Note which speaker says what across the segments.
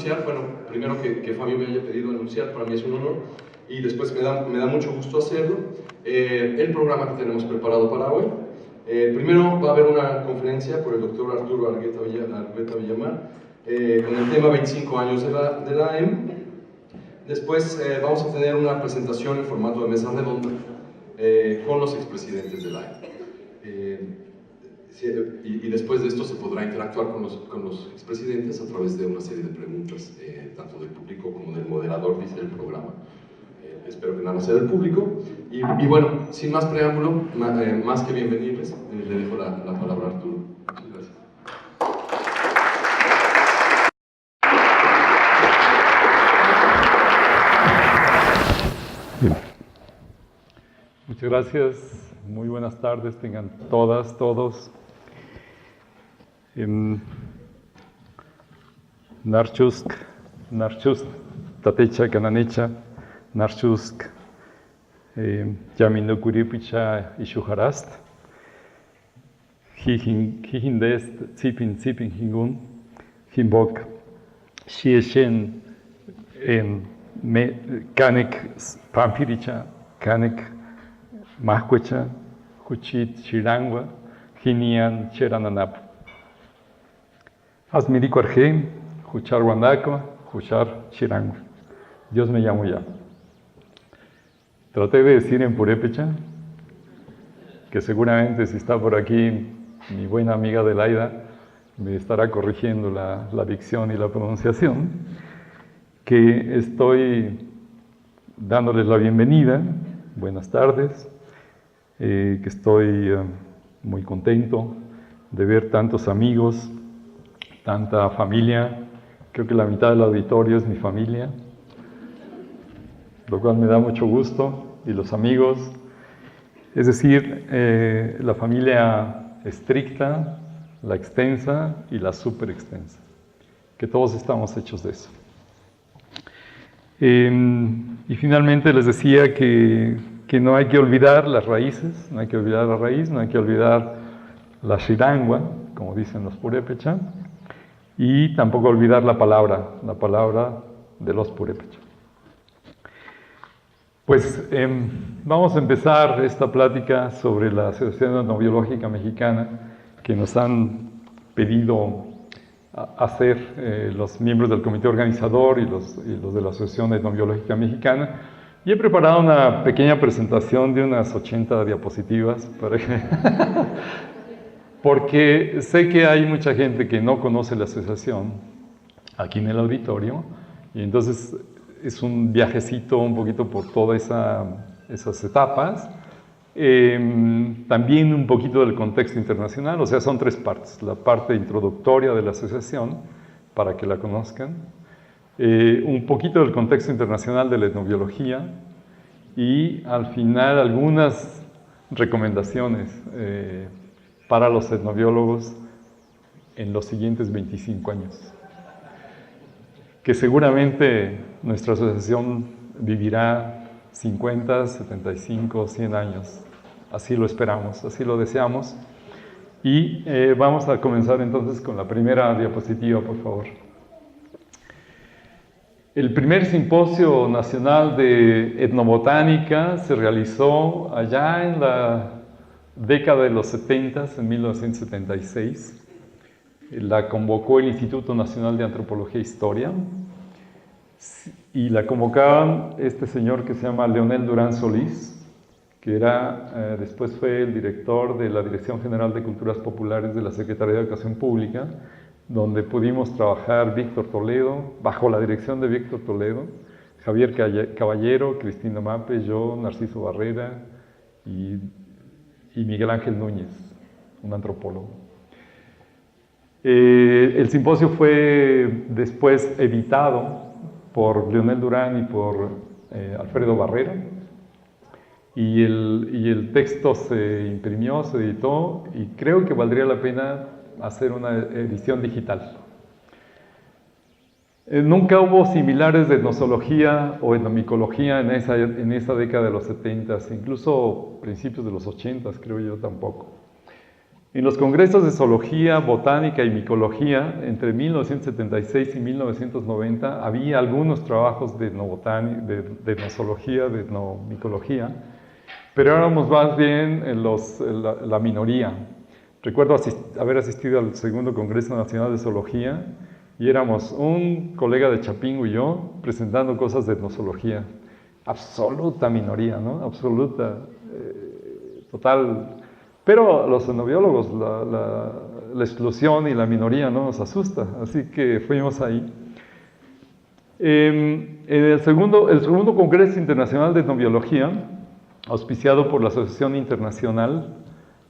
Speaker 1: anunciar, bueno, primero que Fabio me haya pedido anunciar, para mí es un honor, y después me da mucho gusto hacerlo, el programa que tenemos preparado para hoy. Primero va a haber una conferencia por el doctor Arturo Argueta Villamar, con el tema 25 años de la AM. Después vamos a tener una presentación en formato de mesa redonda con los expresidentes de la AM. Y después de esto se podrá interactuar con los expresidentes a través de una serie de preguntas, tanto del público como del moderador, dice el programa. Espero que nada sea del público. Y bueno, sin más preámbulo, más que bienvenirles, le dejo la palabra a Arturo. Muchas gracias.
Speaker 2: Bien. Muchas gracias. Muy buenas tardes, tengan todas, todos. Narchusk, Tatecha, Cananecha, Narchusk, Yamino Kuripicha y Shuharast, Hijindest, Zipin Hingun, Himbok, Shieshen, Kanek Pampiricha, Kanek Mahquecha, Huchit Chirangua, Hinian Cherananap. Asmirico Arge, Juchar Guandaco, Juchar Chirangua. Dios me llamo ya. Traté de decir en purépecha, que seguramente si está por aquí mi buena amiga Adelaida, me estará corrigiendo la dicción y la pronunciación, que estoy dándoles la bienvenida, buenas tardes, que estoy muy contento de ver tantos amigos, tanta familia. Creo que la mitad del auditorio es mi familia, lo cual me da mucho gusto, y los amigos, es decir, la familia estricta, la extensa y la súper extensa, que todos estamos hechos de eso. Y finalmente les decía que no hay que olvidar las raíces, no hay que olvidar la raíz, no hay que olvidar la shirangua, como dicen los purépecha, y tampoco olvidar la palabra de los purépecha. Pues vamos a empezar esta plática sobre la Asociación Etnobiológica Mexicana que nos han pedido hacer los miembros del comité organizador y los de la Asociación Etnobiológica Mexicana. Y he preparado una pequeña presentación de unas 80 diapositivas para que porque sé que hay mucha gente que no conoce la asociación aquí en el auditorio, y entonces es un viajecito un poquito por todas esas etapas. También un poquito del contexto internacional, o sea, son tres partes. La parte introductoria de la asociación, para que la conozcan, un poquito del contexto internacional de la etnobiología, y al final algunas recomendaciones para los etnobiólogos en los siguientes 25 años. Que seguramente nuestra asociación vivirá 50, 75, 100 años. Así lo esperamos, así lo deseamos. Y vamos a comenzar entonces con la primera diapositiva, por favor. El primer simposio nacional de etnobotánica se realizó allá en la década de los 70, en 1976. La convocó el Instituto Nacional de Antropología e Historia, y la convocaban este señor que se llama Leonel Durán Solís, que después fue el director de la Dirección General de Culturas Populares de la Secretaría de Educación Pública, donde pudimos trabajar Víctor Toledo, bajo la dirección de Víctor Toledo, Javier Caballero, Cristina Mape, yo, Narciso Barrera y Miguel Ángel Núñez, un antropólogo. El simposio fue después editado por Leonel Durán y por Alfredo Barrera, y el texto se imprimió, se editó, y creo que valdría la pena hacer una edición digital. Nunca hubo similares de etnozoología o etnomicología en esa década de los 70, incluso principios de los 80, creo yo, tampoco. En los congresos de zoología, botánica y micología, entre 1976 y 1990, había algunos trabajos de etnozoología, de etnomicología, pero éramos más bien la minoría. Recuerdo haber asistido al segundo Congreso Nacional de Zoología y éramos un colega de Chapingo y yo presentando cosas de etnozoología. Absoluta minoría, ¿no? Absoluta, total. Pero los etnobiólogos, la exclusión y la minoría no nos asusta, así que fuimos ahí. El segundo Congreso Internacional de Etnobiología, auspiciado por la Asociación Internacional,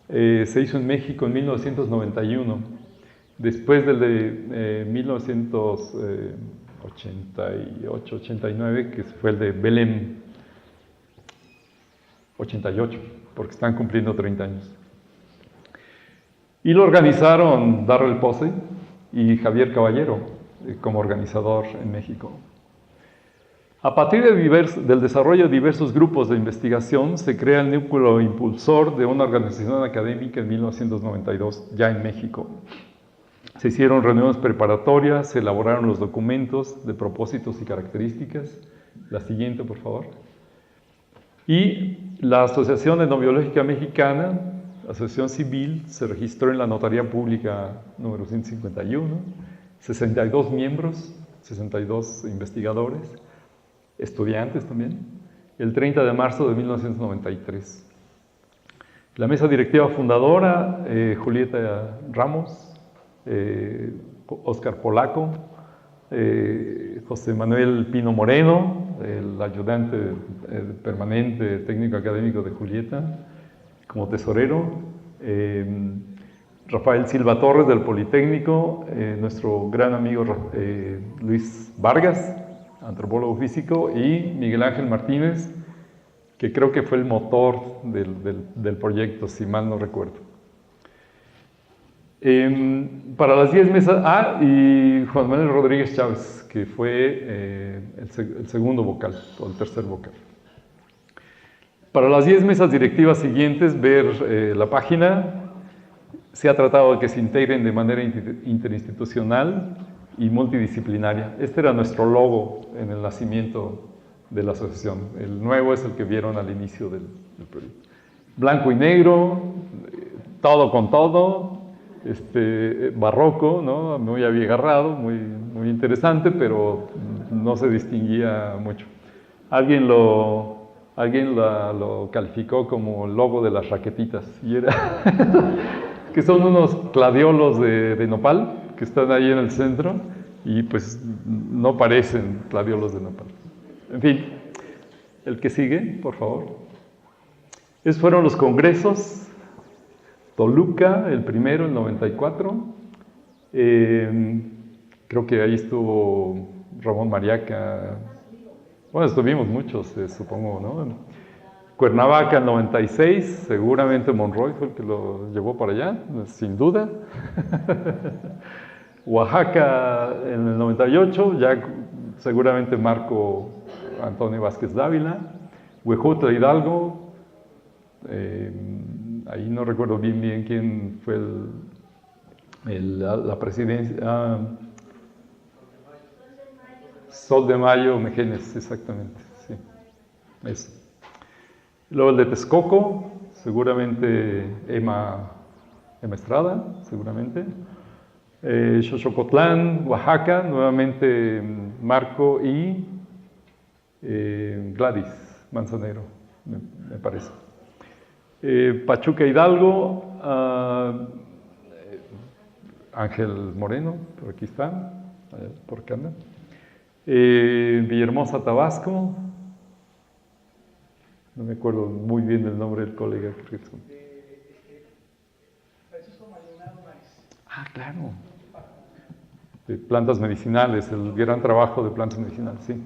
Speaker 2: se hizo en México en 1991, después del de 1988-89, que fue el de Belém, 88, porque están cumpliendo 30 años. Y lo organizaron Darrell Posey y Javier Caballero como organizador en México. A partir del desarrollo de diversos grupos de investigación, se crea el núcleo impulsor de una organización académica en 1992, ya en México. Se hicieron reuniones preparatorias, se elaboraron los documentos de propósitos y características. La siguiente, por favor. Y la Asociación Etnobiológica Mexicana, Asociación Civil, se registró en la Notaría Pública número 151, 62 miembros, 62 investigadores, estudiantes también, el 30 de marzo de 1993. La mesa directiva fundadora, Julieta Ramos, Óscar Polaco, José Manuel Pino Moreno, el ayudante permanente técnico académico de Julieta, como tesorero, Rafael Silva Torres del Politécnico, nuestro gran amigo Luis Vargas, antropólogo físico, y Miguel Ángel Martínez, que creo que fue el motor del proyecto, si mal no recuerdo. Para las 10 mesas, y Juan Manuel Rodríguez Chávez, que fue el segundo vocal, o el tercer vocal. Para las 10 mesas directivas siguientes, ver la página. Se ha tratado de que se integren de manera interinstitucional y multidisciplinaria. Este era nuestro logo en el nacimiento de la asociación. El nuevo es el que vieron al inicio del proyecto. Blanco y negro, todo con todo, barroco, ¿no? Muy abigarrado, muy interesante, pero no se distinguía mucho. Alguien lo calificó como el logo de las raquetitas, y era que son unos gladiolos de nopal que están ahí en el centro y pues no parecen gladiolos de nopal. En fin, el que sigue, por favor. Esos fueron los congresos. Toluca, el primero, el 94. Creo que ahí estuvo Ramón Mariaca. Bueno, estuvimos muchos, supongo, ¿no? Cuernavaca, el 96, seguramente Monroy fue el que lo llevó para allá, sin duda. Oaxaca, en el 98, ya seguramente Marco Antonio Vázquez Dávila. Huejutla, Hidalgo, ahí no recuerdo bien quién fue la presidencia. Sol de Mayo, Mejenes, exactamente, sí, eso. Luego el de Texcoco, seguramente Emma Estrada, seguramente. Xochocotlán, Oaxaca, nuevamente Marco y Gladys Manzanero, me parece. Pachuca, Hidalgo, Ángel Moreno, por aquí está, por acá anda. Villahermosa, Tabasco, no me acuerdo muy bien del nombre del colega. Claro. De plantas medicinales, el gran trabajo de plantas medicinales, sí.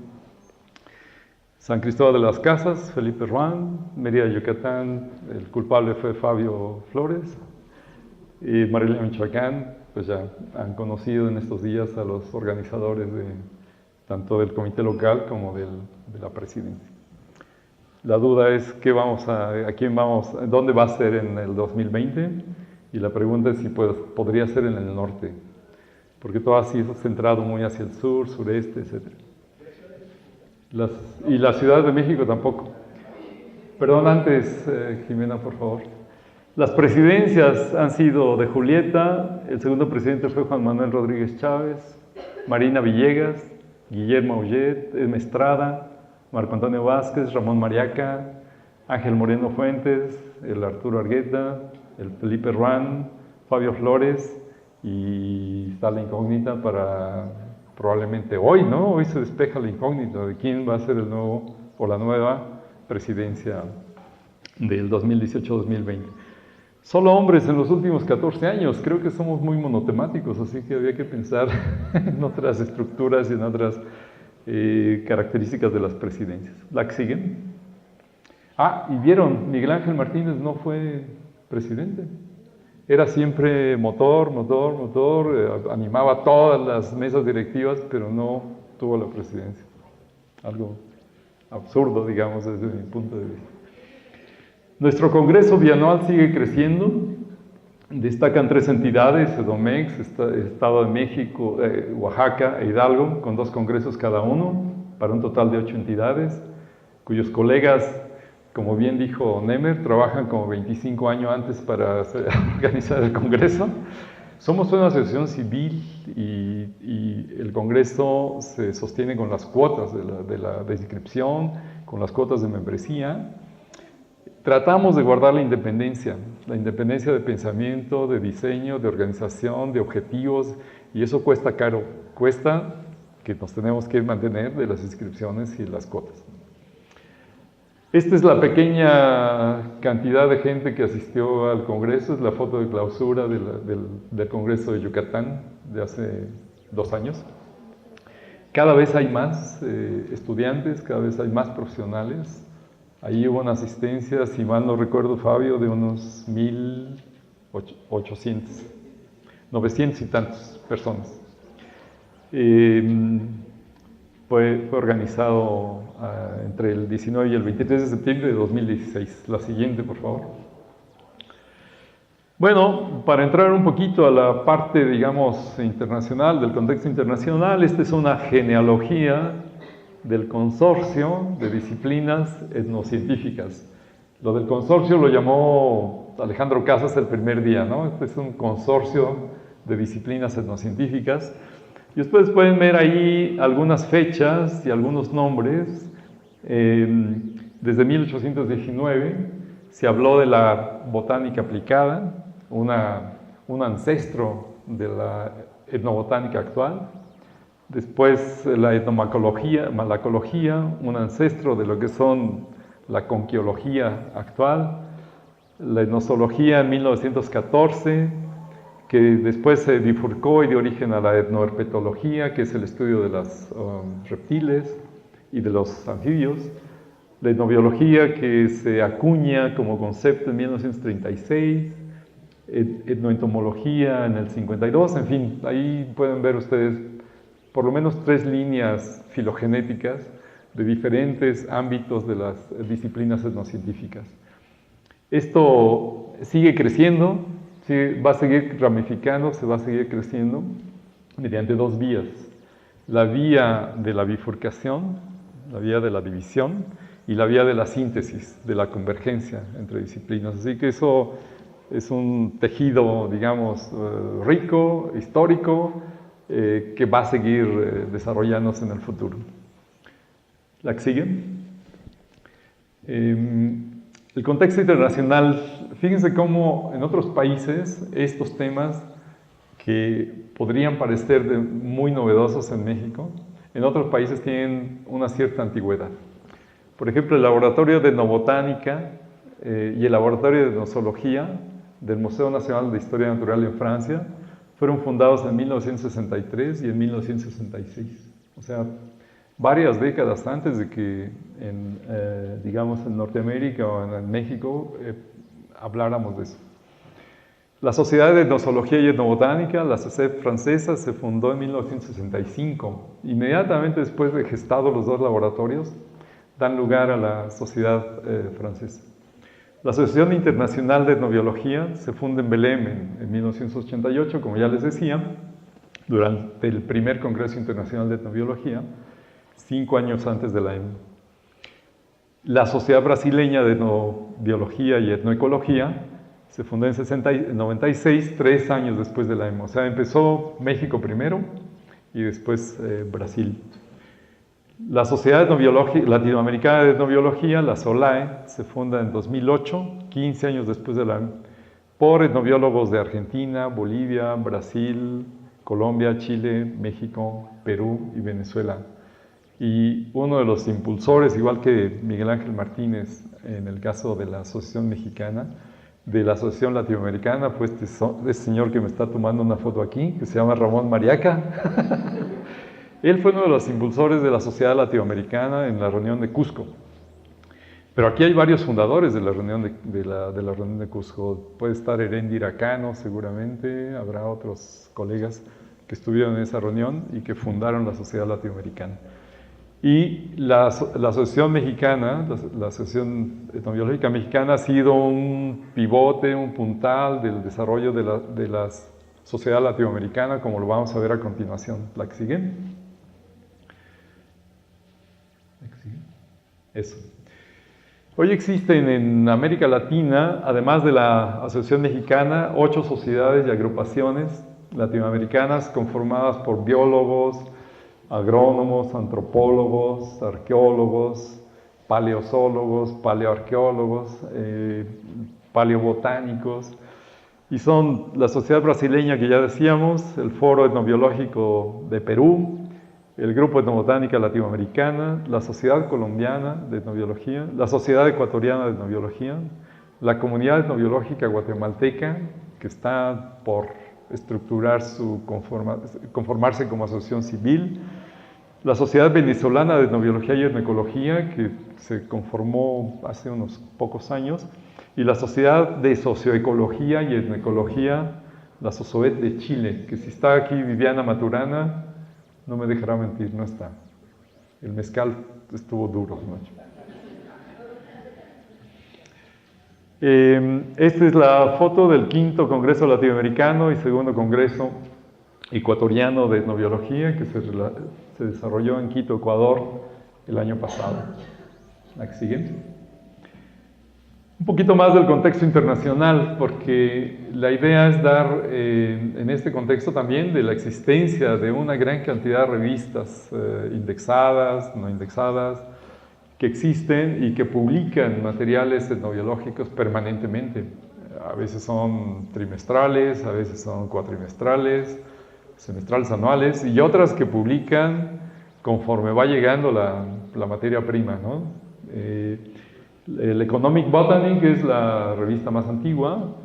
Speaker 2: San Cristóbal de las Casas, Felipe Ruán. Mérida, Yucatán, el culpable fue Fabio Flores. Y Morelia, Michoacán, pues ya han conocido en estos días a los organizadores tanto del comité local como de la presidencia. La duda es dónde va a ser en el 2020. Y la pregunta es si podría ser en el norte, porque todo ha sido centrado muy hacia el sur, sureste, etc. Y la Ciudad de México tampoco. Perdón, antes, Jimena, por favor. Las presidencias han sido de Julieta, el segundo presidente fue Juan Manuel Rodríguez Chávez, Marina Villegas, Guillermo Aullet, Emma Estrada, Marco Antonio Vázquez, Ramón Mariaca, Ángel Moreno Fuentes, el Arturo Argueta, el Felipe Ruán, Fabio Flores, y está la incógnita para probablemente hoy, ¿no? Hoy se despeja la incógnita de quién va a ser el nuevo o la nueva presidencia del 2018-2020. Solo hombres en los últimos 14 años, creo que somos muy monotemáticos, así que había que pensar en otras estructuras y en otras características de las presidencias. ¿La que siguen? Ah, y vieron, Miguel Ángel Martínez no fue presidente. Era siempre motor, animaba todas las mesas directivas, pero no tuvo la presidencia. Algo absurdo, digamos, desde mi punto de vista. Nuestro Congreso bianual sigue creciendo. Destacan 3 entidades, EDOMEX, Estado de México, Oaxaca e Hidalgo, con 2 congresos cada uno, para un total de 8 entidades, cuyos colegas, como bien dijo Nemer, trabajan como 25 años antes para organizar el Congreso. Somos una asociación civil y el Congreso se sostiene con las cuotas de la inscripción, con las cuotas de membresía. Tratamos de guardar la independencia de pensamiento, de diseño, de organización, de objetivos, y eso cuesta caro, cuesta que nos tenemos que mantener de las inscripciones y las cuotas. Esta es la pequeña cantidad de gente que asistió al Congreso, es la foto de clausura del Congreso de Yucatán de hace 2 años. Cada vez hay más estudiantes, cada vez hay más profesionales. Ahí hubo una asistencia, si mal no recuerdo, Fabio, de unos 1,800, 900 y tantas personas. Fue organizado entre el 19 y el 23 de septiembre de 2016. La siguiente, por favor. Bueno, para entrar un poquito a la parte, digamos, internacional, del contexto internacional, esta es una genealogía del consorcio de disciplinas etnocientíficas. Lo del consorcio lo llamó Alejandro Casas el primer día, ¿no? Este es un consorcio de disciplinas etnocientíficas. Y ustedes pueden ver ahí algunas fechas y algunos nombres. Desde 1819 se habló de la botánica aplicada, un ancestro de la etnobotánica actual. Después la etnomacología, malacología, un ancestro de lo que son la conquiología actual. La etnozoología en 1914, que después se bifurcó y dio origen a la etnoherpetología, que es el estudio de los reptiles y de los anfibios. La etnobiología, que se acuña como concepto en 1936. Etnoentomología en el 52. En fin, ahí pueden ver ustedes por lo menos 3 líneas filogenéticas de diferentes ámbitos de las disciplinas etnocientíficas. Esto sigue creciendo, va a seguir ramificándose, va a seguir creciendo mediante 2 vías. La vía de la bifurcación, la vía de la división, y la vía de la síntesis, de la convergencia entre disciplinas. Así que eso es un tejido, digamos, rico, histórico, que va a seguir desarrollándose en el futuro. ¿La que sigue? El contexto internacional, fíjense cómo en otros países estos temas que podrían parecer muy novedosos en México, en otros países tienen una cierta antigüedad. Por ejemplo, el Laboratorio de Etnobotánica y el Laboratorio de Etnozoología del Museo Nacional de Historia Natural en Francia fueron fundados en 1963 y en 1966. O sea, varias décadas antes de que, digamos, en Norteamérica o en México habláramos de eso. La Sociedad de Etnozoología y Etnobotánica, la SOCEB francesa, se fundó en 1965. Inmediatamente después de gestados los 2 laboratorios, dan lugar a la Sociedad francesa. La Asociación Internacional de Etnobiología se funda en Belém en 1988, como ya les decía, durante el primer Congreso Internacional de Etnobiología, 5 años antes de la EMO. La Sociedad Brasileña de Etnobiología y Etnoecología se fundó en 96, 3 años después de la EMO. O sea, empezó México primero y después Brasil. La Sociedad Latinoamericana de Etnobiología, la SOLAE, se funda en 2008, 15 años después de la EMO, por etnobiólogos de Argentina, Bolivia, Brasil, Colombia, Chile, México, Perú y Venezuela. Y uno de los impulsores, igual que Miguel Ángel Martínez en el caso de la Asociación Mexicana, de la Asociación Latinoamericana, fue este señor que me está tomando una foto aquí, que se llama Ramón Mariaca. Él fue uno de los impulsores de la Sociedad Latinoamericana en la reunión de Cusco. Pero aquí hay varios fundadores de la reunión de Cusco. Puede estar Heréndira Cano, seguramente, habrá otros colegas que estuvieron en esa reunión y que fundaron la Sociedad Latinoamericana. Y la Asociación Mexicana, la Asociación Etnobiológica Mexicana ha sido un pivote, un puntal del desarrollo de la sociedad latinoamericana, como lo vamos a ver a continuación. ¿La que sigue? Eso. Hoy existen en América Latina, además de la Asociación Mexicana, 8 sociedades y agrupaciones latinoamericanas conformadas por biólogos, agrónomos, antropólogos, arqueólogos, paleozoólogos, paleoarqueólogos, paleobotánicos, y son la Sociedad Brasileña que ya decíamos, el Foro Etnobiológico de Perú, el Grupo Etnobotánica Latinoamericana, la Sociedad Colombiana de Etnobiología, la Sociedad Ecuatoriana de Etnobiología, la Comunidad Etnobiológica Guatemalteca, que está por estructurar conformarse como asociación civil, la Sociedad Venezolana de Etnobiología y Etnoecología, que se conformó hace unos pocos años, y la Sociedad de Socioecología y Etnoecología, la SOSOET de Chile, que si está aquí Viviana Maturana, no me dejará mentir, no está. El mezcal estuvo duro, ¿no? Esta es la foto del 5º Congreso Latinoamericano y 2º Congreso Ecuatoriano de Etnobiología, que se desarrolló en Quito, Ecuador, el año pasado. ¿La que sigue? Un poquito más del contexto internacional, porque la idea es dar, en este contexto también, de la existencia de una gran cantidad de revistas indexadas, no indexadas, que existen y que publican materiales etnobiológicos permanentemente. A veces son trimestrales, a veces son cuatrimestrales, semestrales, anuales, y otras que publican conforme va llegando la materia prima, ¿no? El Economic Botany, que es la revista más antigua,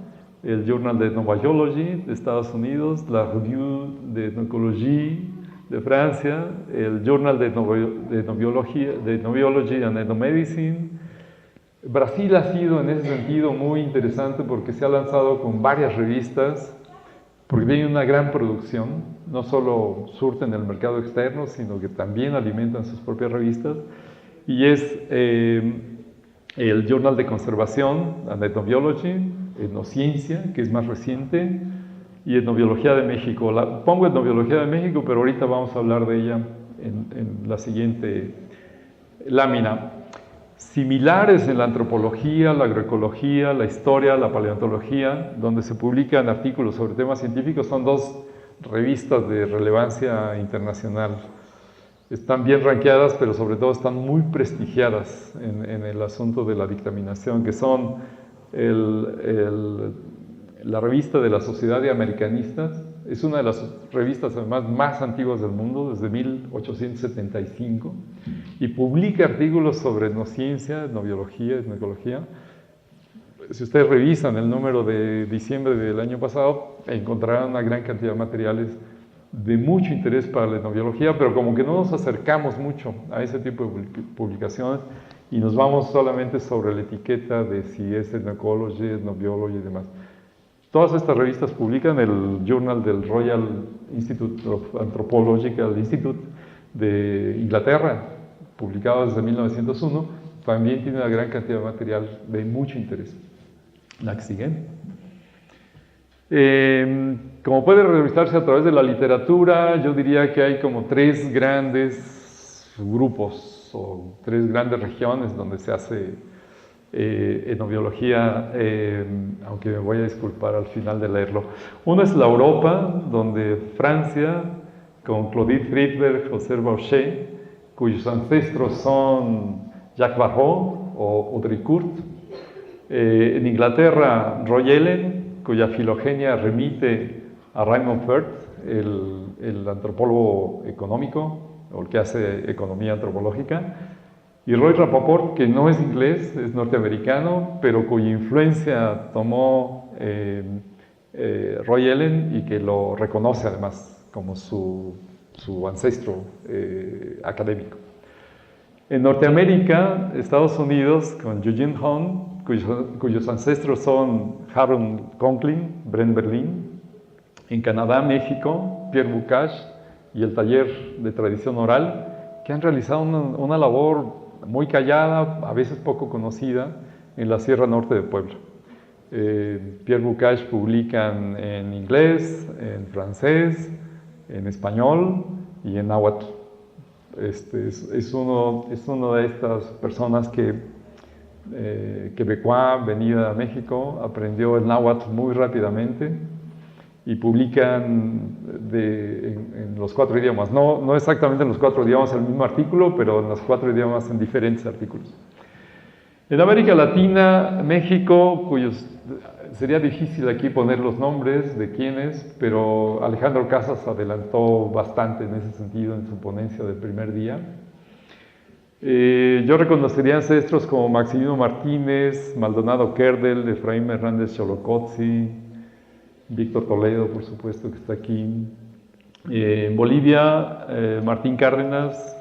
Speaker 2: el Journal de Ethnobiology de Estados Unidos, la Revue de Ethnoecologie de Francia, el Journal de Ethnobiology and Ethnomedicine. Brasil ha sido en ese sentido muy interesante porque se ha lanzado con varias revistas, porque tiene una gran producción, no solo surten el mercado externo, sino que también alimentan sus propias revistas, y es el Journal de Conservación and Ethnobiology, Etnociencia, que es más reciente, y Etnobiología de México. Pongo Etnobiología de México, pero ahorita vamos a hablar de ella en la siguiente lámina. Similares en la antropología, la agroecología, la historia, la paleontología, donde se publican artículos sobre temas científicos, son 2 revistas de relevancia internacional. Están bien rankeadas, pero sobre todo están muy prestigiadas en el asunto de la dictaminación, que son la revista de la Sociedad de Americanistas. Es una de las revistas además más antiguas del mundo, desde 1875, y publica artículos sobre etnociencia, etnobiología, etnoecología. Si ustedes revisan el número de diciembre del año pasado, encontrarán una gran cantidad de materiales de mucho interés para la etnobiología, pero como que no nos acercamos mucho a ese tipo de publicaciones y nos vamos solamente sobre la etiqueta de si es Ethnoecology, Ethnobiology y demás. Todas estas revistas publican el Journal del Royal Institute of Anthropological Institute de Inglaterra, publicado desde 1901, también tiene una gran cantidad de material de mucho interés. La que sigue. Como puede revisarse a través de la literatura, yo diría que hay como 3 grandes grupos o 3 grandes regiones donde se hace etnobiología, aunque me voy a disculpar al final de leerlo. Uno es la Europa, donde Francia, con Claudie Friedberg, José Bauchet, cuyos ancestros son Jacques Barrault o Audrey Court. En Inglaterra, Roy Ellen, cuya filogenia remite a Raymond Firth, el antropólogo económico, o el que hace economía antropológica. Y Roy Rappaport, que no es inglés, es norteamericano, pero cuya influencia tomó Roy Ellen y que lo reconoce además como su ancestro académico. En Norteamérica, Estados Unidos, con Eugene Hahn, cuyos ancestros son Harold Conklin, Brent Berlin. En Canadá, México, Pierre Bocage y el taller de tradición oral, que han realizado una labor muy callada, a veces poco conocida, en la Sierra Norte de Puebla. Pierre Bocage publican en inglés, en francés, en español y en náhuatl. Es uno de estas personas que quebecois, venida a México, aprendió el náhuatl muy rápidamente y publican en los 4 idiomas, no exactamente en los 4 idiomas el mismo artículo, pero en los 4 idiomas en diferentes artículos. En América Latina, México, sería difícil aquí poner los nombres de quiénes, pero Alejandro Casas adelantó bastante en ese sentido en su ponencia del primer día. Yo reconocería ancestros como Maximino Martínez, Maldonado Kerdel, Efraín Hernández Xolocotzi, Víctor Toledo, por supuesto, que está aquí. En Bolivia, Martín Cárdenas.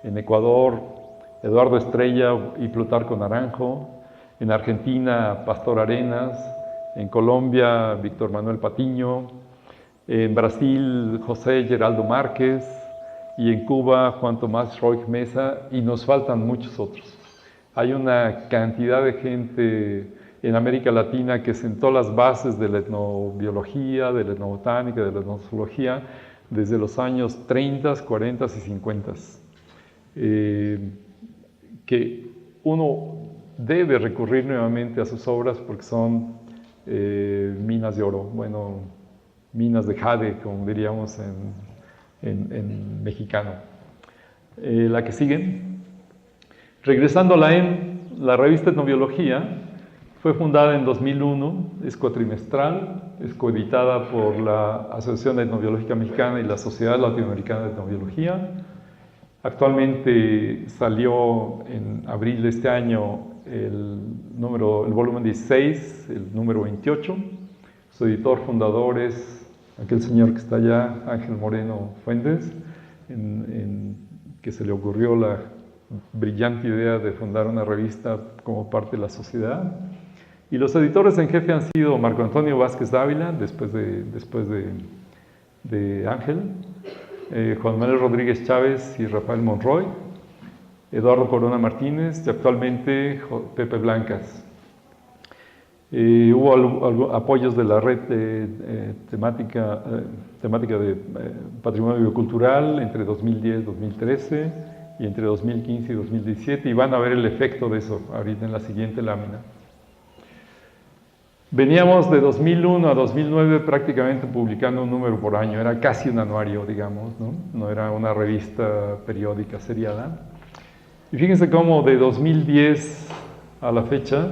Speaker 2: En Ecuador, Eduardo Estrella y Plutarco Naranjo. En Argentina, Pastor Arenas. En Colombia, Víctor Manuel Patiño. En Brasil, José Geraldo Márquez. Y en Cuba, Juan Tomás Roig Mesa. Y nos faltan muchos otros. Hay una cantidad de gente en América Latina que sentó las bases de la etnobiología, de la etnobotánica, de la etnozoología desde los años 30, 40 y 50. Que uno debe recurrir nuevamente a sus obras porque son minas de oro, bueno, minas de jade, como diríamos en mexicano. La que sigue. Regresando a la EM, la revista Etnobiología fue fundada en 2001, es cuatrimestral, es coeditada por la Asociación Etnobiológica Mexicana y la Sociedad Latinoamericana de Etnobiología. Actualmente salió en abril de este año el volumen 16, el número 28. Su editor fundador es aquel señor que está allá, Ángel Moreno Fuentes, que se le ocurrió la brillante idea de fundar una revista como parte de la sociedad. Y los editores en jefe han sido Marco Antonio Vázquez Dávila, después de Ángel, Juan Manuel Rodríguez Chávez y Rafael Monroy, Eduardo Corona Martínez y actualmente Pepe Blancas. Hubo apoyos de la red temática de patrimonio biocultural entre 2010 y 2013 y entre 2015 y 2017, y van a ver el efecto de eso ahorita en la siguiente lámina. Veníamos de 2001 a 2009 prácticamente publicando un número por año, era casi un anuario, digamos, no era una revista periódica seriada. Y fíjense cómo de 2010 a la fecha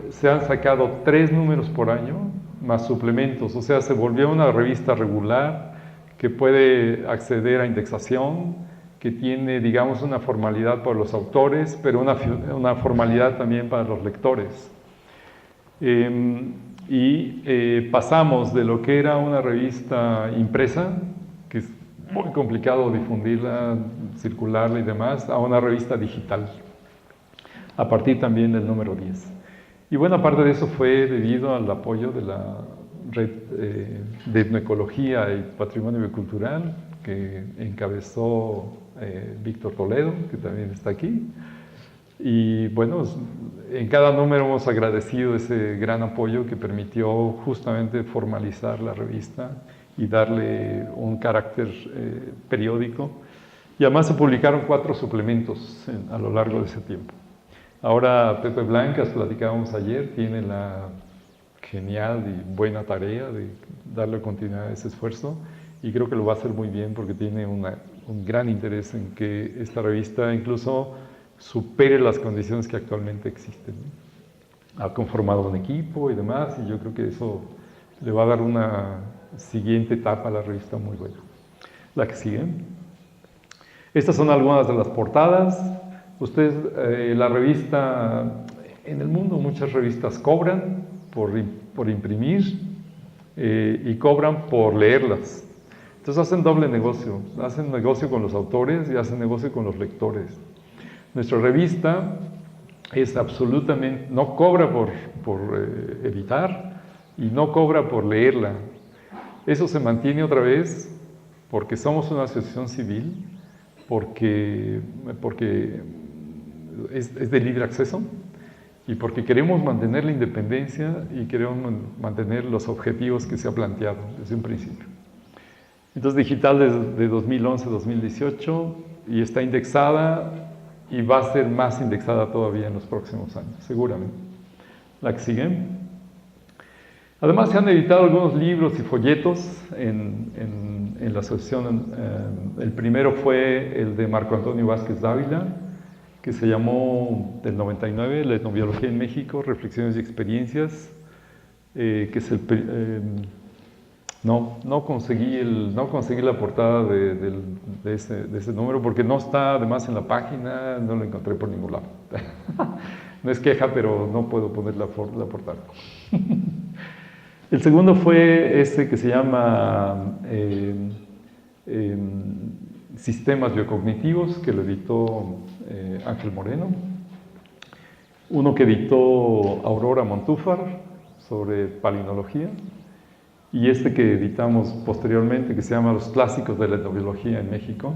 Speaker 2: se han sacado 3 números por año, más suplementos, o sea, se volvió una revista regular que puede acceder a indexación, que tiene, digamos, una formalidad para los autores, pero una formalidad también para los lectores. Pasamos de lo que era una revista impresa, que es muy complicado difundirla, circularla y demás, a una revista digital, a partir también del número 10. Y buena parte de eso fue debido al apoyo de la red de etnoecología y patrimonio biocultural que encabezó Víctor Toledo, que también está aquí. Y bueno, en cada número hemos agradecido ese gran apoyo que permitió justamente formalizar la revista y darle un carácter periódico. Y además se publicaron 4 suplementos a lo largo de ese tiempo. Ahora Pepe Blancas, platicábamos ayer, tiene la genial y buena tarea de darle continuidad a ese esfuerzo, y creo que lo va a hacer muy bien porque tiene un gran interés en que esta revista incluso supere las condiciones que actualmente existen. Ha conformado un equipo y demás, y yo creo que eso le va a dar una siguiente etapa a la revista muy buena. La que sigue. Estas son algunas de las portadas. Ustedes, la revista, en el mundo muchas revistas cobran por imprimir y cobran por leerlas. Entonces hacen doble negocio, hacen negocio con los autores y hacen negocio con los lectores. Nuestra revista es absolutamente, no cobra por editar y no cobra por leerla. Eso se mantiene otra vez porque somos una asociación civil, porque es de libre acceso y porque queremos mantener la independencia y queremos mantener los objetivos que se ha planteado desde un principio. Entonces, digital desde 2011-2018 y está indexada y va a ser más indexada todavía en los próximos años, seguramente. La que sigue. Además, se han editado algunos libros y folletos en la asociación. El primero fue el de Marco Antonio Vázquez Dávila, que se llamó, del 99, La etnobiología en México, reflexiones y experiencias, que es no conseguí la portada de ese número porque no está además en la página, no lo encontré por ningún lado. No es queja, pero no puedo poner la portada. El segundo fue este que se llama Sistemas Biocognitivos, que lo editó Ángel Moreno. Uno que editó Aurora Montúfar sobre palinología. Y este que editamos posteriormente, que se llama Los Clásicos de la Etnobiología en México,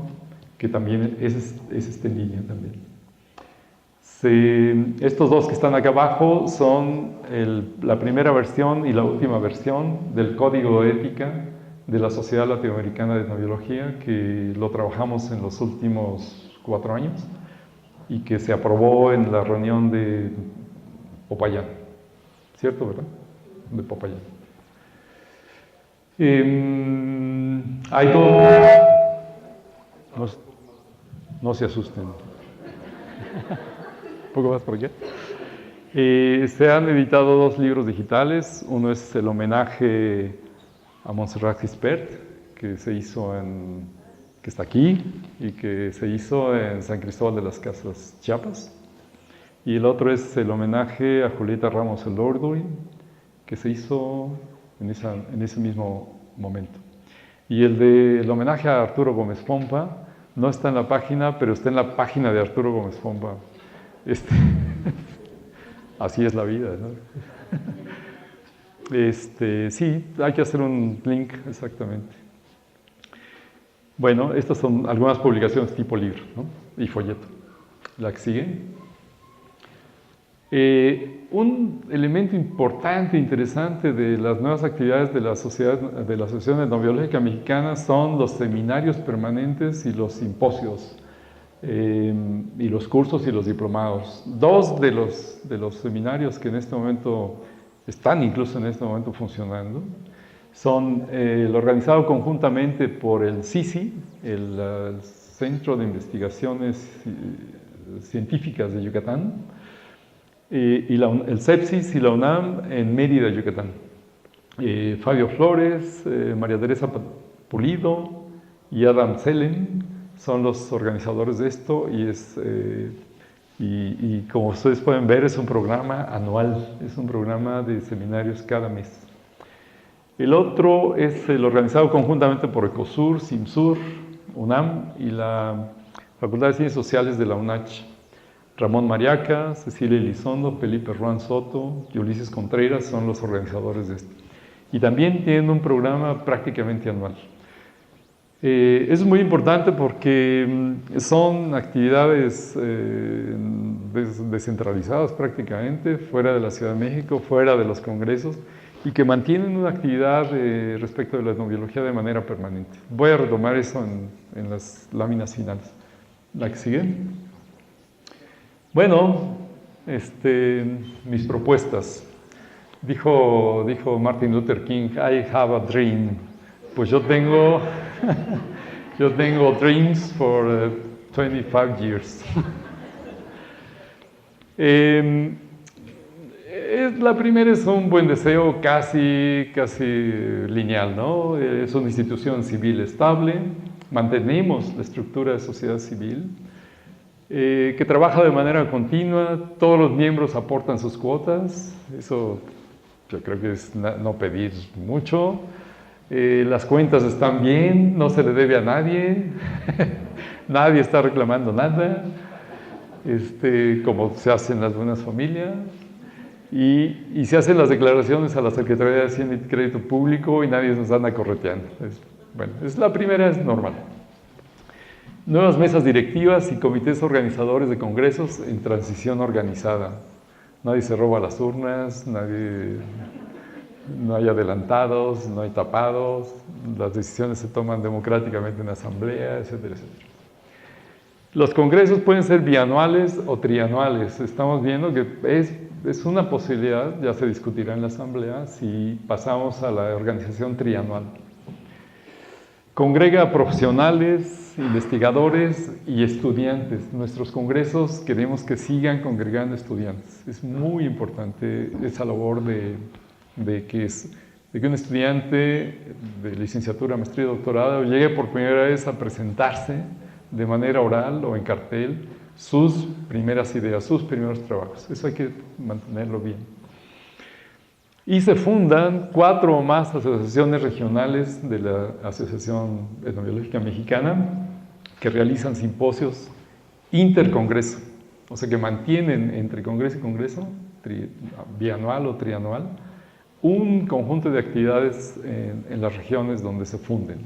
Speaker 2: que también es en línea también. Estos dos que están acá abajo son la primera versión y la última versión del Código de Ética de la Sociedad Latinoamericana de Etnobiología, que lo trabajamos en los últimos 4 años y que se aprobó en la reunión de Popayán. ¿Cierto, verdad? De Popayán. Hay todo. No se asusten. Un poco más por aquí. Se han editado 2 libros digitales. Uno es el homenaje a Montserrat Gispert, que se hizo que está aquí y que se hizo en San Cristóbal de las Casas, Chiapas. Y el otro es el homenaje a Julieta Ramos Elorduy, que se hizo en ese mismo momento. Y el homenaje a Arturo Gómez Pompa no está en la página, pero está en la página de Arturo Gómez Pompa. Así es la vida, ¿no? Sí, hay que hacer un link, exactamente. Bueno, estas son algunas publicaciones tipo libro, ¿no? Y folleto. La que sigue. Un elemento importante, interesante de las nuevas actividades de la Asociación Etnobiológica Mexicana son los seminarios permanentes y los simposios, y los cursos y los diplomados. 2 de los seminarios que en este momento están incluso en este momento funcionando son el organizado conjuntamente por el CICI, el Centro de Investigaciones Científicas de Yucatán, y el CEPSIS y la UNAM en Mérida, Yucatán. Fabio Flores, María Teresa Pulido y Adam Selen son los organizadores de esto, y como ustedes pueden ver es un programa anual, es un programa de seminarios cada mes. El otro es el organizado conjuntamente por Ecosur, Simsur, UNAM y la Facultad de Ciencias Sociales de la UNACH. Ramón Mariaca, Cecilia Elizondo, Felipe Ruán Soto y Ulises Contreras son los organizadores de esto. Y también tienen un programa prácticamente anual. Es muy importante porque son actividades descentralizadas prácticamente, fuera de la Ciudad de México, fuera de los congresos, y que mantienen una actividad respecto de la etnobiología de manera permanente. Voy a retomar eso en las láminas finales. ¿La que sigue? Bueno, mis propuestas. Dijo Martin Luther King, I have a dream. Pues yo tengo dreams for 25 years. La primera es un buen deseo casi lineal, ¿no? Es una institución civil estable, mantenemos la estructura de sociedad civil, que trabaja de manera continua, todos los miembros aportan sus cuotas, eso yo creo que es no pedir mucho. Las cuentas están bien, no se le debe a nadie, nadie está reclamando nada, como se hace en las buenas familias, y se hacen las declaraciones a la Secretaría de Hacienda y Crédito Público y nadie nos anda correteando. La primera es normal. Nuevas mesas directivas y comités organizadores de congresos en transición organizada. Nadie se roba las urnas, no hay adelantados, no hay tapados, las decisiones se toman democráticamente en asamblea, etcétera, etcétera. Los congresos pueden ser bianuales o trianuales. Estamos viendo que es una posibilidad, ya se discutirá en la asamblea, si pasamos a la organización trianual. Congrega a profesionales, investigadores y estudiantes. Nuestros congresos queremos que sigan congregando estudiantes. Es muy importante esa labor de que un estudiante de licenciatura, maestría y doctorado llegue por primera vez a presentarse de manera oral o en cartel sus primeras ideas, sus primeros trabajos. Eso hay que mantenerlo bien. Y se fundan 4 o más asociaciones regionales de la Asociación Etnobiológica Mexicana que realizan simposios intercongreso, o sea que mantienen entre congreso y congreso, bianual o trianual, un conjunto de actividades en las regiones donde se funden.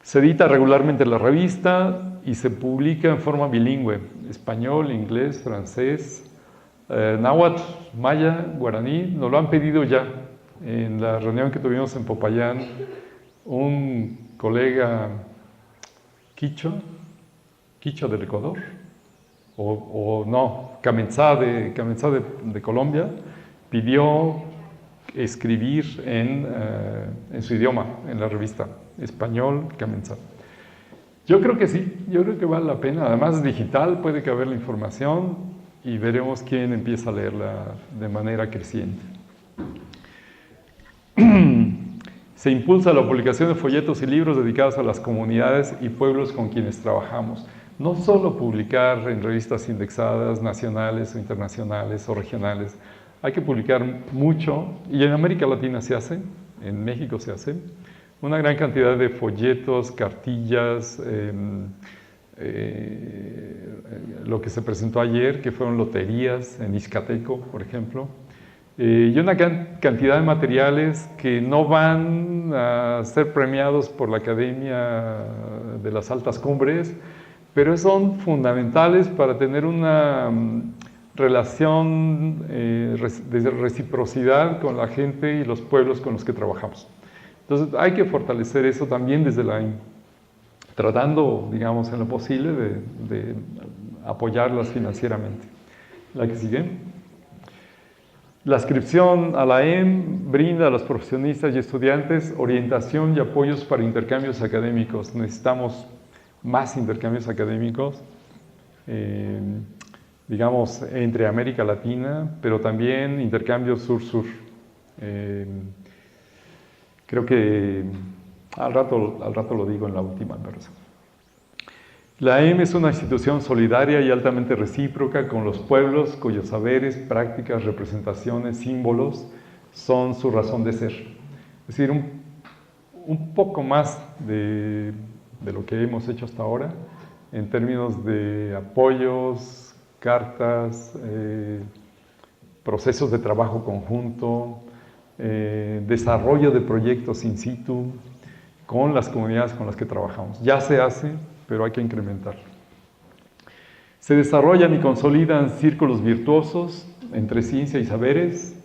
Speaker 2: Se edita regularmente la revista y se publica en forma bilingüe, español, inglés, francés, náhuatl, maya, guaraní. Nos lo han pedido ya. En la reunión que tuvimos en Popayán, un colega quichua del Ecuador, Camenzá de Colombia, pidió escribir en su idioma, en la revista, español, Camenzá. Yo creo que sí, yo creo que vale la pena. Además es digital, puede caber la información y veremos quién empieza a leerla de manera creciente. Se impulsa la publicación de folletos y libros dedicados a las comunidades y pueblos con quienes trabajamos. No solo publicar en revistas indexadas nacionales o internacionales o regionales. Hay que publicar mucho, y en América Latina se hace, en México se hace, una gran cantidad de folletos, cartillas, lo que se presentó ayer, que fueron loterías en Ixcateco, por ejemplo, y una cantidad de materiales que no van a ser premiados por la Academia de las Altas Cumbres, pero son fundamentales para tener una relación de reciprocidad con la gente y los pueblos con los que trabajamos. Entonces hay que fortalecer eso también tratando, digamos, en lo posible de apoyarlas financieramente. La que sigue. La inscripción a la EM brinda a los profesionistas y estudiantes orientación y apoyos para intercambios académicos. Necesitamos más intercambios académicos, digamos, entre América Latina, pero también intercambios sur-sur. Creo que al rato lo digo en la última versión. La EM es una institución solidaria y altamente recíproca con los pueblos cuyos saberes, prácticas, representaciones, símbolos son su razón de ser. Es decir, un poco más de lo que hemos hecho hasta ahora en términos de apoyos, cartas, procesos de trabajo conjunto, desarrollo de proyectos in situ, con las comunidades con las que trabajamos. Ya se hace, pero hay que incrementarlo. Se desarrollan y consolidan círculos virtuosos entre ciencia y saberes,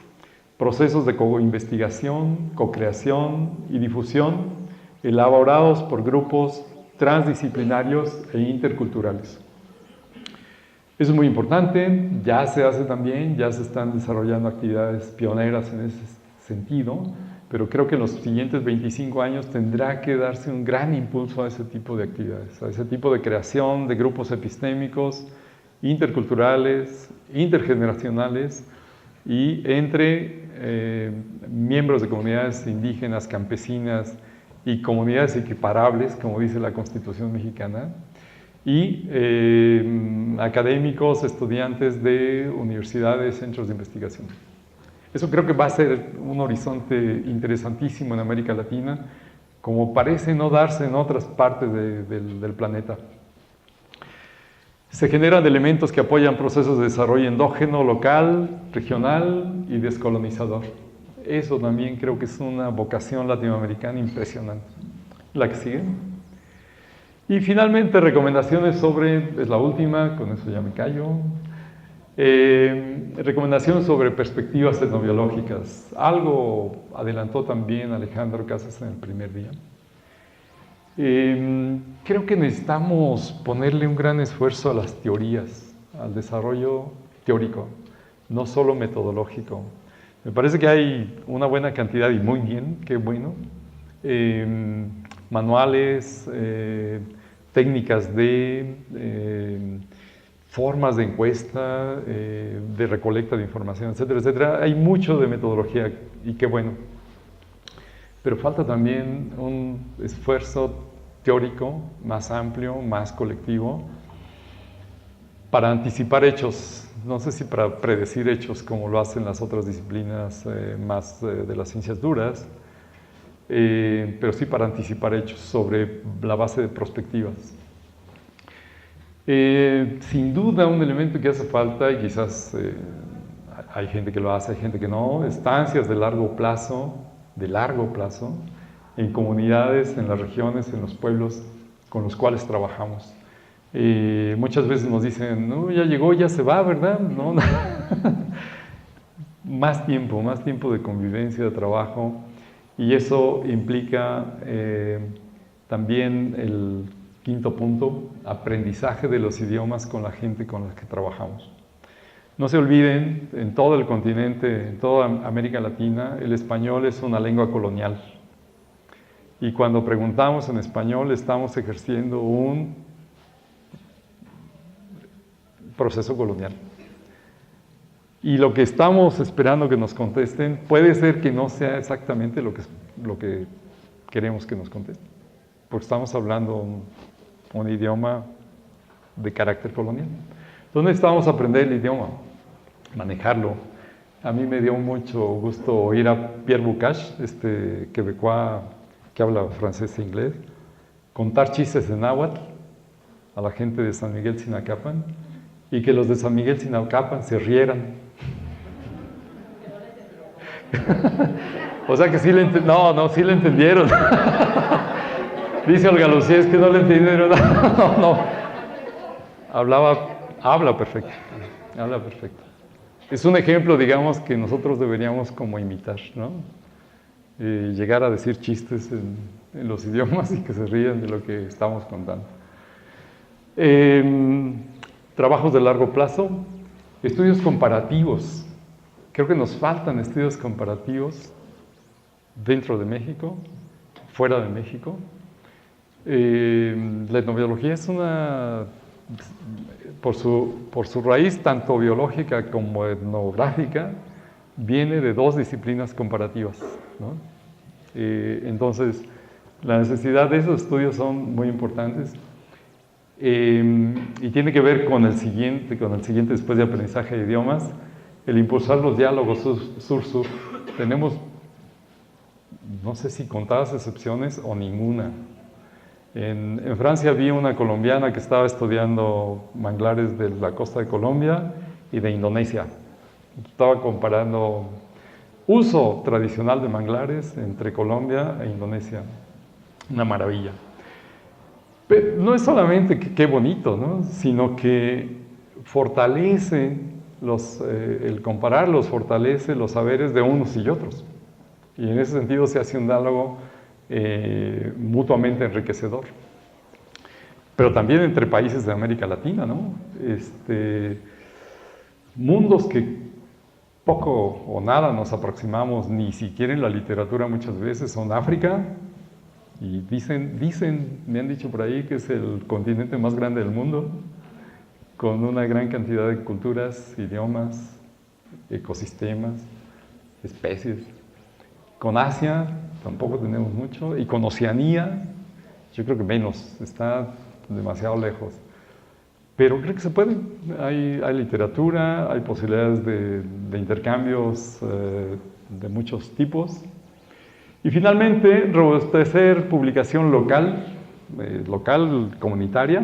Speaker 2: procesos de co-investigación, co-creación y difusión elaborados por grupos transdisciplinarios e interculturales. Eso es muy importante, ya se hace también, ya se están desarrollando actividades pioneras en ese sentido, pero creo que en los siguientes 25 años tendrá que darse un gran impulso a ese tipo de actividades, a ese tipo de creación de grupos epistémicos, interculturales, intergeneracionales y entre miembros de comunidades indígenas, campesinas y comunidades equiparables, como dice la Constitución mexicana, y académicos, estudiantes de universidades, centros de investigación. Eso creo que va a ser un horizonte interesantísimo en América Latina, como parece no darse en otras partes del planeta. Se generan elementos que apoyan procesos de desarrollo endógeno, local, regional y descolonizador. Eso también creo que es una vocación latinoamericana impresionante. ¿La que sigue? Y finalmente, recomendaciones sobre, es la última, con eso ya me callo. Recomendaciones sobre perspectivas etnobiológicas. Algo adelantó también Alejandro Casas en el primer día. Creo que necesitamos ponerle un gran esfuerzo a las teorías, al desarrollo teórico, no solo metodológico. Me parece que hay una buena cantidad, y muy bien, qué bueno, manuales, técnicas de formas de encuesta, de recolecta de información, etcétera, etcétera. Hay mucho de metodología y qué bueno. Pero falta también un esfuerzo teórico más amplio, más colectivo, para anticipar hechos. No sé si para predecir hechos como lo hacen las otras disciplinas más de las ciencias duras, pero sí para anticipar hechos sobre la base de perspectivas. Sin duda un elemento que hace falta, y quizás hay gente que lo hace, hay gente que no, estancias de largo plazo, en comunidades, en las regiones, en los pueblos con los cuales trabajamos. Muchas veces nos dicen, no, ya llegó, ya se va, ¿verdad? No, más tiempo de convivencia, de trabajo, y eso implica también el quinto punto, aprendizaje de los idiomas con la gente con la que trabajamos. No se olviden, en todo el continente, en toda América Latina, el español es una lengua colonial. Y cuando preguntamos en español, estamos ejerciendo un proceso colonial. Y lo que estamos esperando que nos contesten puede ser que no sea exactamente lo que queremos que nos contesten, porque estamos hablando un idioma de carácter colonial. Entonces necesitamos aprender el idioma, manejarlo. A mí me dio mucho gusto oír a Pierre Bocage, quebecois que habla francés e inglés, contar chistes en náhuatl a la gente de San Miguel Sinacapan y que los de San Miguel Sinacapan se rieran. O sea que sí le entendieron. Sí le entendieron. Dice Olga Lucía, es que no le entendieron. No. Habla perfecto. Habla perfecto. Es un ejemplo, digamos, que nosotros deberíamos como imitar, ¿no? Llegar a decir chistes en los idiomas y que se rían de lo que estamos contando. Trabajos de largo plazo, estudios comparativos. Creo que nos faltan estudios comparativos dentro de México, fuera de México. La etnobiología es por su raíz tanto biológica como etnográfica, viene de dos disciplinas comparativas, ¿no? Entonces, la necesidad de esos estudios son muy importantes y tiene que ver con el siguiente después de aprendizaje de idiomas, el impulsar los diálogos sur-sur. Tenemos, no sé si contadas excepciones o ninguna. En Francia vi una colombiana que estaba estudiando manglares de la costa de Colombia y de Indonesia. Estaba comparando uso tradicional de manglares entre Colombia e Indonesia. una maravilla. Pero no es solamente que qué bonito, ¿no? Sino que fortalece el compararlos, fortalece los saberes de unos y otros. Y en ese sentido se hace un diálogo mutuamente enriquecedor. Pero también entre países de América Latina, ¿no? Mundos que poco o nada nos aproximamos, ni siquiera en la literatura muchas veces, son África, y me han dicho por ahí que es el continente más grande del mundo, con una gran cantidad de culturas, idiomas, ecosistemas, especies. Con Asia tampoco tenemos mucho, y con Oceanía, yo creo que menos, está demasiado lejos. Pero creo que se puede. Hay literatura, hay posibilidades de intercambios de muchos tipos. Y finalmente, robustecer publicación local, comunitaria,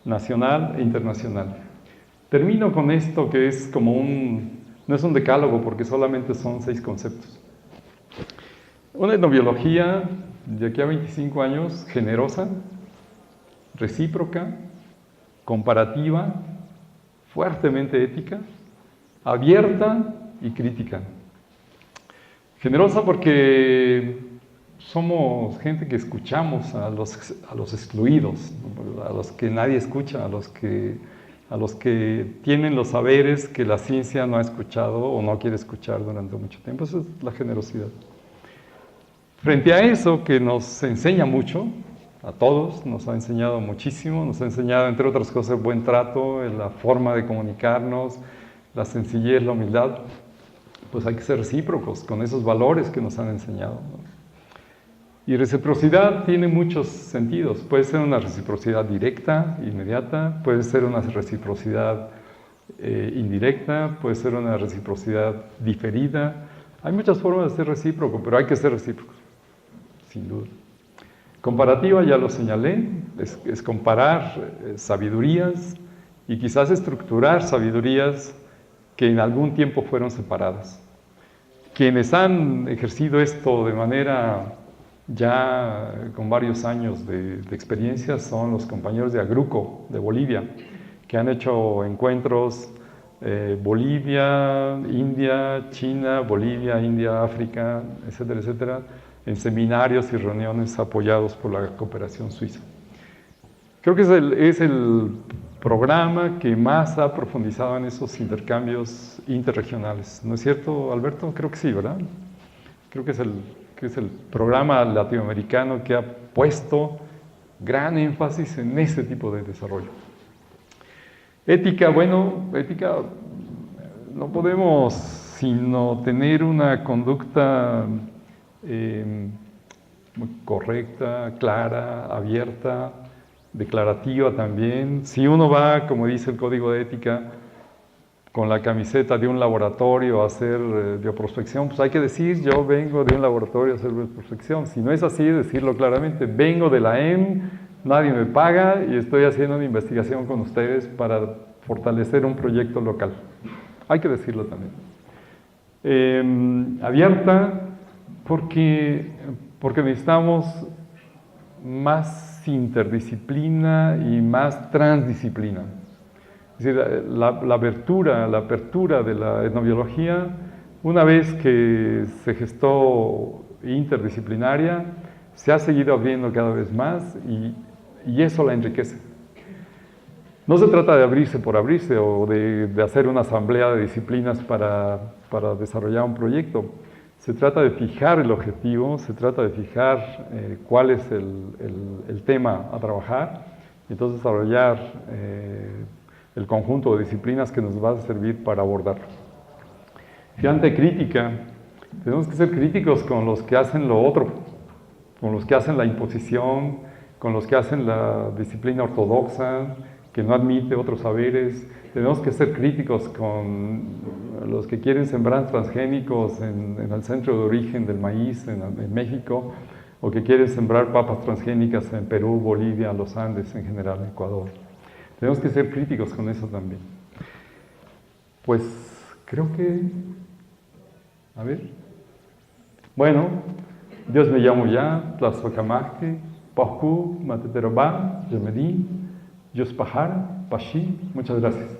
Speaker 2: nacional e internacional. Termino con esto que es como no es un decálogo porque solamente son 6 conceptos. Una etnobiología de aquí a 25 años, generosa, recíproca, comparativa, fuertemente ética, abierta y crítica. Generosa porque somos gente que escuchamos a los excluidos, a los que nadie escucha, a los que tienen los saberes que la ciencia no ha escuchado o no quiere escuchar durante mucho tiempo. Esa es la generosidad. Frente a eso que nos enseña mucho, a todos, nos ha enseñado muchísimo, nos ha enseñado, entre otras cosas, el buen trato, la forma de comunicarnos, la sencillez, la humildad, pues hay que ser recíprocos con esos valores que nos han enseñado, ¿no? Y reciprocidad tiene muchos sentidos. Puede ser una reciprocidad directa, inmediata, puede ser una reciprocidad indirecta, puede ser una reciprocidad diferida. Hay muchas formas de ser recíproco, pero hay que ser recíprocos, sin duda. Comparativa, ya lo señalé, es comparar sabidurías y quizás estructurar sabidurías que en algún tiempo fueron separadas. Quienes han ejercido esto de manera ya con varios años de experiencia son los compañeros de Agruco, de Bolivia, que han hecho encuentros Bolivia, India, China, Bolivia, India, África, etcétera, etcétera, en seminarios y reuniones apoyados por la cooperación suiza. Creo que es el programa que más ha profundizado en esos intercambios interregionales. ¿No es cierto, Alberto? Creo que sí, ¿verdad? Creo que es el programa latinoamericano que ha puesto gran énfasis en ese tipo de desarrollo. Ética, ética, no podemos sino tener una conducta muy correcta, clara, abierta, declarativa también. Si uno va, como dice el código de ética, con la camiseta de un laboratorio a hacer bioprospección, pues hay que decir, yo vengo de un laboratorio a hacer bioprospección. Si no es así, decirlo claramente, vengo de la EM, nadie me paga y estoy haciendo una investigación con ustedes para fortalecer un proyecto local. Hay que decirlo también. Abierta, porque necesitamos más interdisciplina y más transdisciplina. Es decir, la apertura de la etnobiología, una vez que se gestó interdisciplinaria, se ha seguido abriendo cada vez más y eso la enriquece. No se trata de abrirse por abrirse o de hacer una asamblea de disciplinas para desarrollar un proyecto. Se trata de fijar el objetivo, se trata de fijar cuál es el tema a trabajar y entonces desarrollar el conjunto de disciplinas que nos va a servir para abordarlo. Ante crítica, tenemos que ser críticos con los que hacen lo otro, con los que hacen la imposición, con los que hacen la disciplina ortodoxa, que no admite otros saberes. Tenemos que ser críticos con los que quieren sembrar transgénicos en el centro de origen del maíz en México, o que quieren sembrar papas transgénicas en Perú, Bolivia, los Andes en general, Ecuador. Tenemos que ser críticos con eso también. Pues creo que... A ver. Bueno, Dios me llamo ya, Tlazocamacte, Paucu, Mateterobá, Yamedí, Yospahar, Pashi. Muchas gracias.